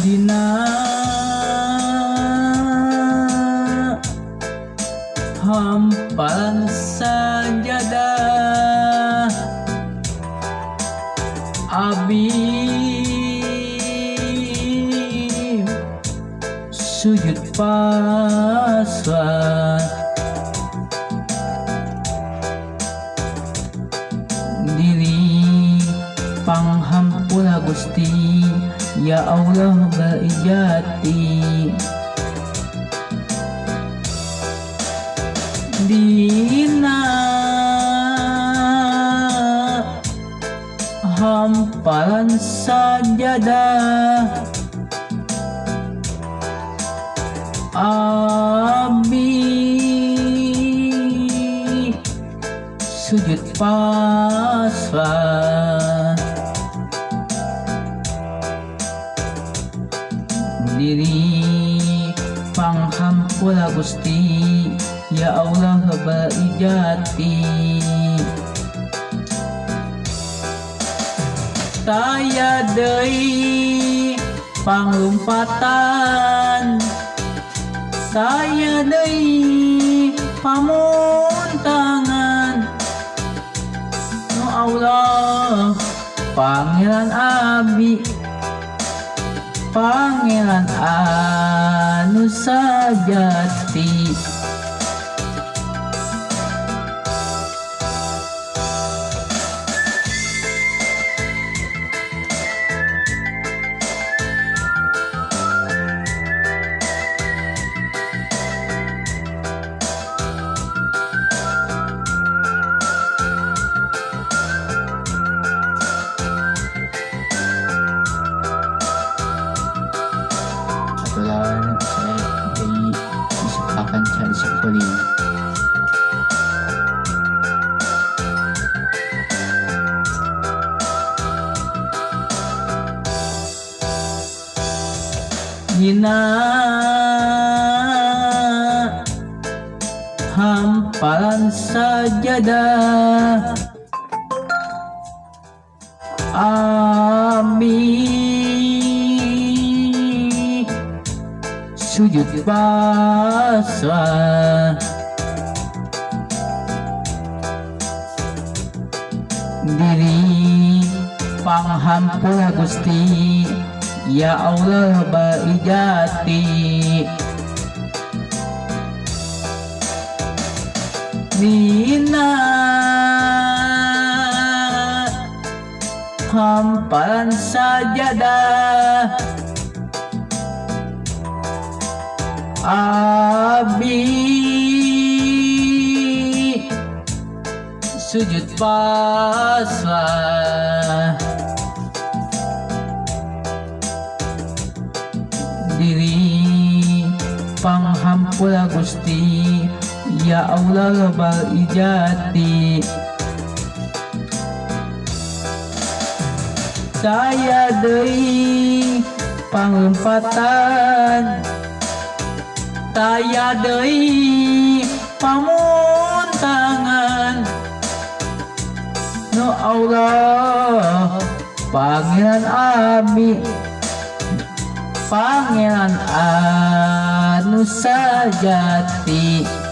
dina hamparan sajadah abdi sujud pasrah diri panghampura Gusti ya Allah baijati dina hamparan sajadah abdi sujud pasrah diri panghampura Gusti ya Allah baijati taya deui panglumpatan taya deui pamuntangan nu Allah pangeran abdi pangeran anu sajati kebetulan saya disediakan cari sekali dina hamparan sajadah abdi sujud pasrah diri panghampura Gusti ya Allah baijati dina hamparan sajadah abdi sujud pasrah diri panghampura Gusti ya Allah baijati saya deui panglumpatan taya deui pamuntangan nu Allah pangeran abdi pangeran anu sajati